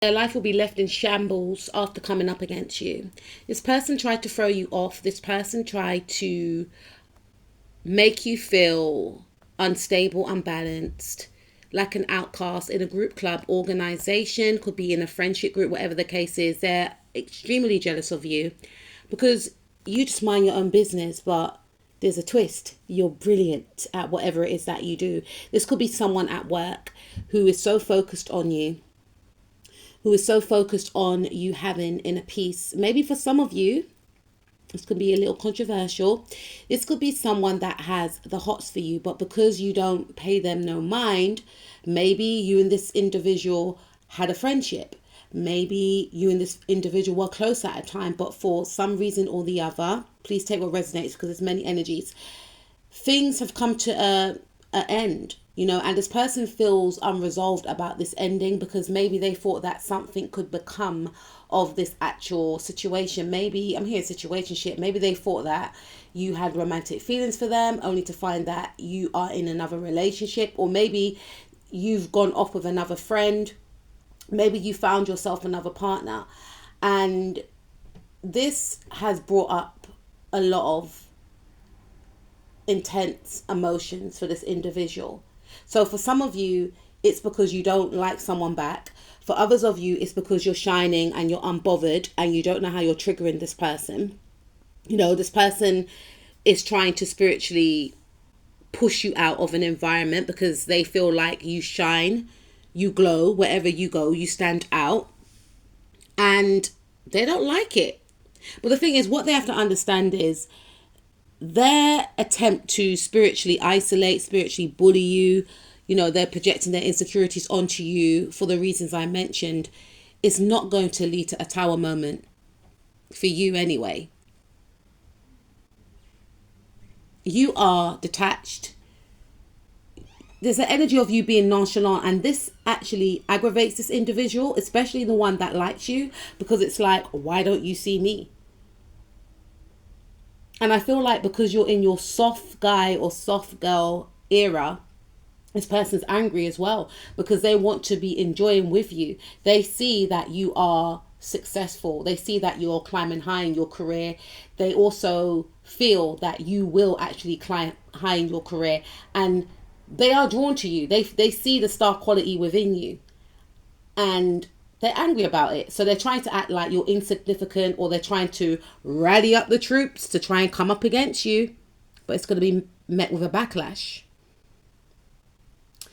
Their life will be left in shambles after coming up against you. This person tried to throw you off. This person tried to make you feel unstable, unbalanced, like an outcast in a group, club, organization, could be in a friendship group, whatever the case is. They're extremely jealous of you because you just mind your own business, but there's a twist. You're brilliant at whatever it is that you do. This could be someone at work who is so focused on you, who is so focused on you having inner peace. Maybe for some of you, this could be a little controversial. This could be someone that has the hots for you, but because you don't pay them no mind, maybe you and this individual had a friendship. Maybe you and this individual were close at a time, but for some reason or the other, please take what resonates because there's many energies. Things have come to an end, and this person feels unresolved about this ending because maybe they thought that something could become of this actual situation. Maybe, I'm hearing situationship, maybe they thought that you had romantic feelings for them only to find that you are in another relationship, or maybe you've gone off with another friend. Maybe you found yourself another partner, and this has brought up a lot of intense emotions for this individual. So for some of you, it's because you don't like someone back. For others of you, it's because you're shining and you're unbothered and you don't know how you're triggering this person. This person is trying to spiritually push you out of an environment because they feel like you shine, you glow, wherever you go, you stand out, and they don't like it. But the thing is, what they have to understand is their attempt to spiritually isolate, spiritually bully you, they're projecting their insecurities onto you for the reasons I mentioned, is not going to lead to a tower moment for you anyway. You are detached. There's an energy of you being nonchalant, and this actually aggravates this individual, especially the one that likes you, because it's like, why don't you see me? And I feel like because you're in your soft guy or soft girl era, this person's angry as well because they want to be enjoying with you. They see that you are successful. They see that you're climbing high in your career. They also feel that you will actually climb high in your career, and they are drawn to you. They see the star quality within you, and they're angry about it. So they're trying to act like you're insignificant, or they're trying to rally up the troops to try and come up against you, but it's going to be met with a backlash.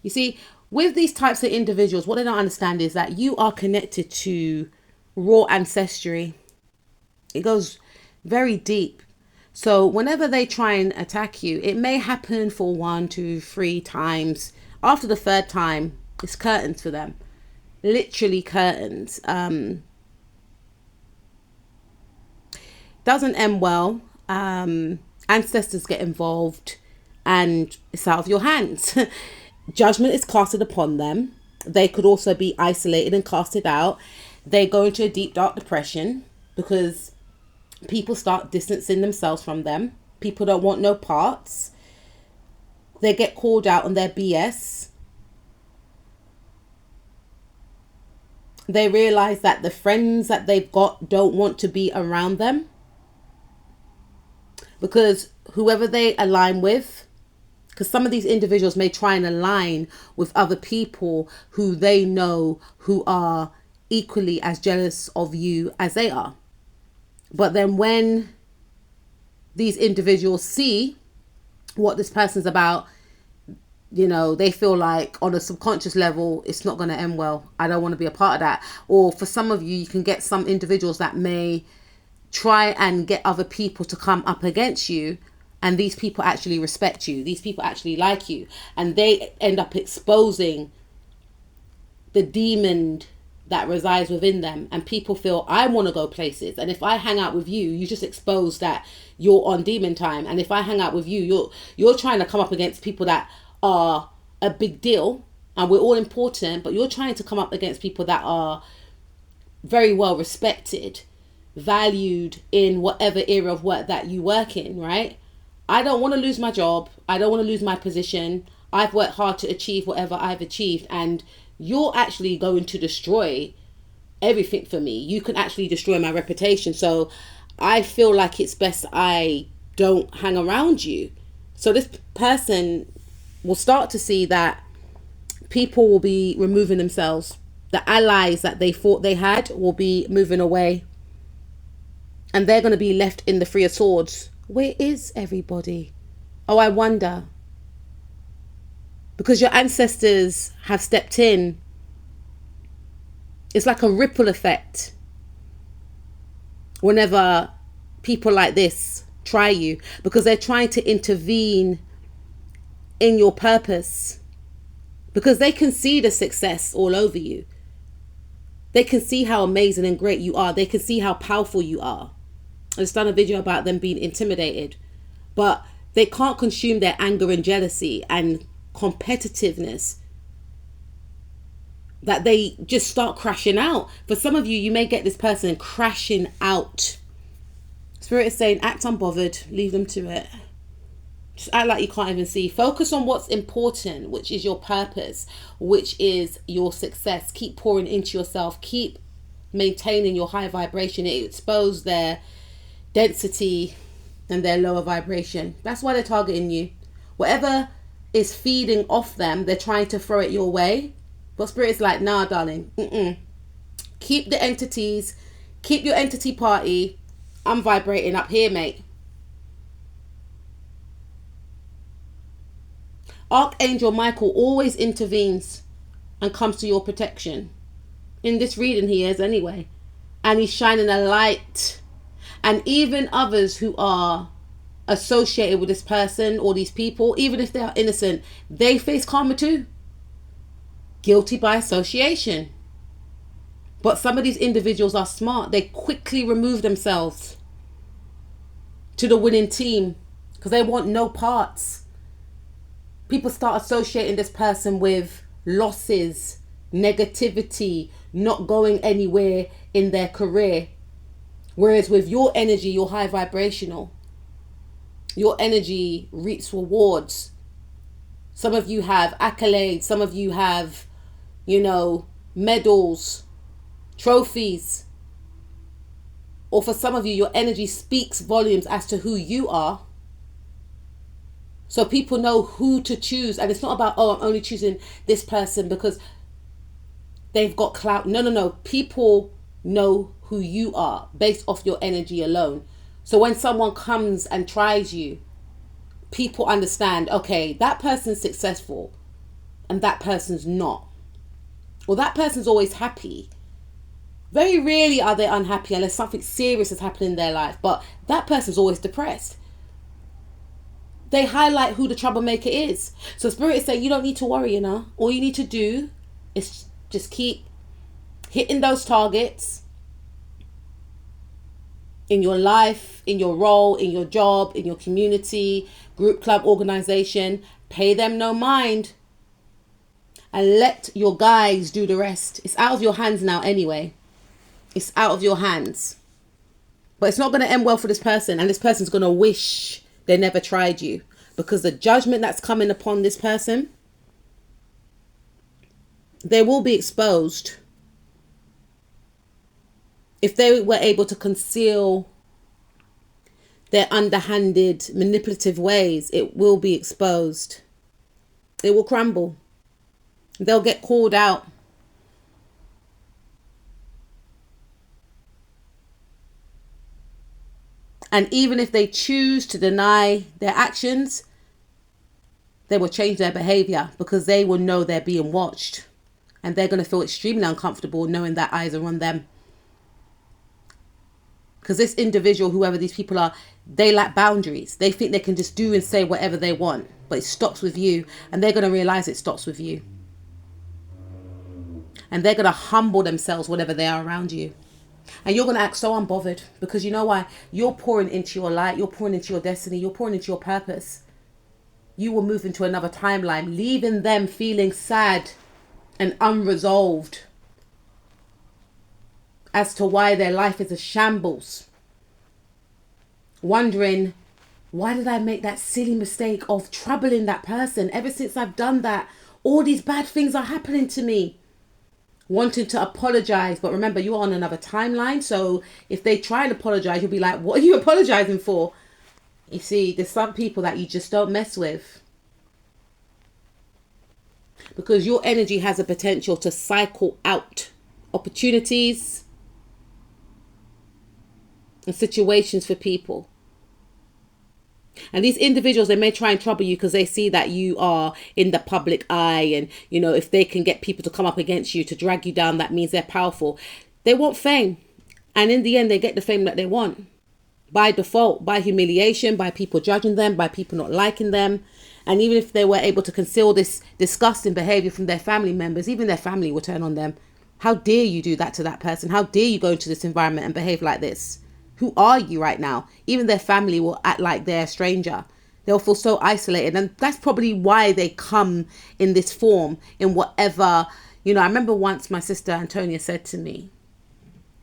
You see, with these types of individuals, what they don't understand is that you are connected to raw ancestry. It goes very deep. So whenever they try and attack you, it may happen for 1, 2, 3 times. After the third time, it's curtains for them. Literally curtains. Doesn't end well. Ancestors get involved and it's out of your hands. Judgment is casted upon them. They could also be isolated and casted out. They go into a deep, dark depression because people start distancing themselves from them. People don't want no parts. They get called out on their BS. They realize that the friends that they've got don't want to be around them because whoever they align with, because some of these individuals may try and align with other people who they know who are equally as jealous of you as they are. But then when these individuals see what this person's about, they feel like on a subconscious level, it's not going to end well. I don't want to be a part of that. Or for some of you, you can get some individuals that may try and get other people to come up against you. And these people actually respect you. These people actually like you. And they end up exposing the demon that resides within them. And people feel, I want to go places. And if I hang out with you, you just expose that you're on demon time. And if I hang out with you, you're trying to come up against people that are a big deal. And we're all important. But you're trying to come up against people that are very well respected, valued in whatever area of work that you work in, right? I don't want to lose my job. I don't want to lose my position. I've worked hard to achieve whatever I've achieved. And you're actually going to destroy everything for me. You can actually destroy my reputation. So I feel like it's best I don't hang around you. So this person will start to see that people will be removing themselves. The allies that they thought they had will be moving away. And they're going to be left in the Three of Swords. Where is everybody? Oh, I wonder. Because your ancestors have stepped in. It's like a ripple effect. Whenever people like this try you. Because they're trying to intervene in your purpose. Because they can see the success all over you. They can see how amazing and great you are. They can see how powerful you are. I just done a video about them being intimidated. But they can't consume their anger and jealousy and competitiveness. That they just start crashing out. For some of you, you may get this person crashing out. Spirit is saying, act unbothered. Leave them to it. Just act like you can't even see. Focus on what's important, which is your purpose, which is your success. Keep pouring into yourself. Keep maintaining your high vibration. It exposes their density and their lower vibration. That's why they're targeting you. Whatever is feeding off them, they're trying to throw it your way. But Spirit's like, nah, darling. Keep the entities. Keep your entity party. I'm vibrating up here, mate. Archangel Michael always intervenes and comes to your protection. In this reading he is anyway. And he's shining a light. And even others who are associated with this person or these people, even if they are innocent, they face karma too. Guilty by association. But some of these individuals are smart. They quickly remove themselves to the winning team because they want no parts. People start associating this person with losses, negativity, not going anywhere in their career. Whereas with your energy, you're high vibrational. Your energy reaps rewards. Some of you have accolades. Some of you have, medals, trophies. Or for some of you, your energy speaks volumes as to who you are. So people know who to choose. And it's not about, I'm only choosing this person because they've got clout. No. People know who you are based off your energy alone. So when someone comes and tries you, people understand, okay, that person's successful and that person's not. Well, that person's always happy. Very rarely are they unhappy unless something serious has happened in their life. But that person's always depressed. They highlight who the troublemaker is. So Spirit is saying, you don't need to worry, All you need to do is just keep hitting those targets in your life, in your role, in your job, in your community, group, club, organization. Pay them no mind. And let your guys do the rest. It's out of your hands now anyway. It's out of your hands. But it's not going to end well for this person. And this person's going to wish they never tried you. Because the judgment that's coming upon this person, they will be exposed. If they were able to conceal their underhanded, manipulative ways, it will be exposed. It will crumble. They'll get called out. And even if they choose to deny their actions, they will change their behavior because they will know they're being watched. And they're going to feel extremely uncomfortable knowing that eyes are on them. Because this individual, whoever these people are, they lack boundaries. They think they can just do and say whatever they want. But it stops with you. And they're going to realize it stops with you. And they're going to humble themselves whenever they are around you. And you're going to act so unbothered. Because you know why? You're pouring into your light. You're pouring into your destiny. You're pouring into your purpose. You will move into another timeline. Leaving them feeling sad and unresolved as to why their life is a shambles. Wondering, why did I make that silly mistake of troubling that person? Ever since I've done that, all these bad things are happening to me. wanting to apologize. But remember, you're on another timeline. So if they try and apologize, you'll be like, what are you apologizing for? You see, there's some people that you just don't mess with. Because your energy has a potential to cycle out opportunities and situations for people. And these individuals, they may try and trouble you because they see that you are in the public eye. And, you know, if they can get people to come up against you, to drag you down, that means they're powerful. They want fame. And in the end, they get the fame that they want. By default, by humiliation, by people judging them, by people not liking them. And even if they were able to conceal this disgusting behavior from their family members, even their family will turn on them. How dare you do that to that person? How dare you go into this environment and behave like this? Who are you right now? Even their family will act like they're a stranger. They'll feel so isolated. And that's probably why they come in this form, in whatever. You know, I remember once my sister Antonia said to me,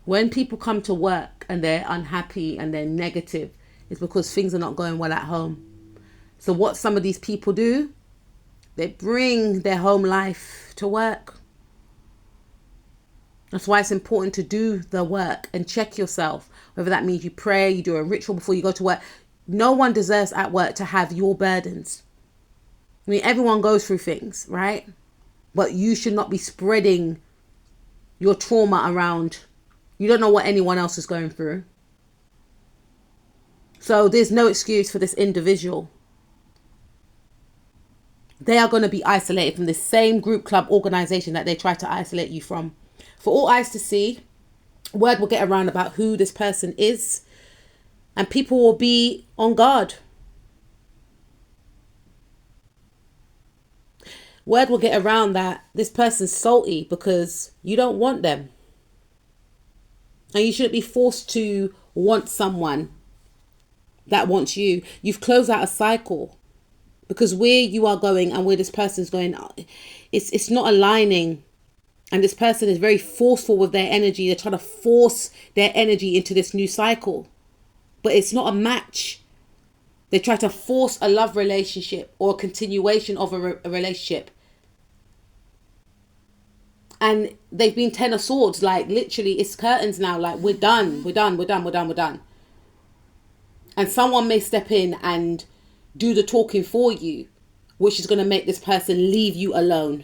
when people come to work and they're unhappy and they're negative, it's because things are not going well at home. So what some of these people do, they bring their home life to work. That's why it's important to do the work and check yourself. Whether that means you pray, you do a ritual before you go to work. No one deserves at work to have your burdens. I mean, everyone goes through things, right? But you should not be spreading your trauma around. You don't know what anyone else is going through. So there's no excuse for this individual. They are going to be isolated from the same group, club, organization that they try to isolate you from. For all eyes to see, word will get around about who this person is, and people will be on guard. Word will get around that this person's salty because you don't want them. And you shouldn't be forced to want someone that wants you. You've closed out a cycle. Because where you are going and where this person's going, it's not aligning. And this person is very forceful with their energy. They're trying to force their energy into this new cycle. But it's not a match. They try to force a love relationship or a continuation of a relationship. And they've been 10 of swords. Like, literally, it's curtains now. Like, we're done. We're done. We're done. We're done. We're done. And someone may step in and do the talking for you, which is going to make this person leave you alone.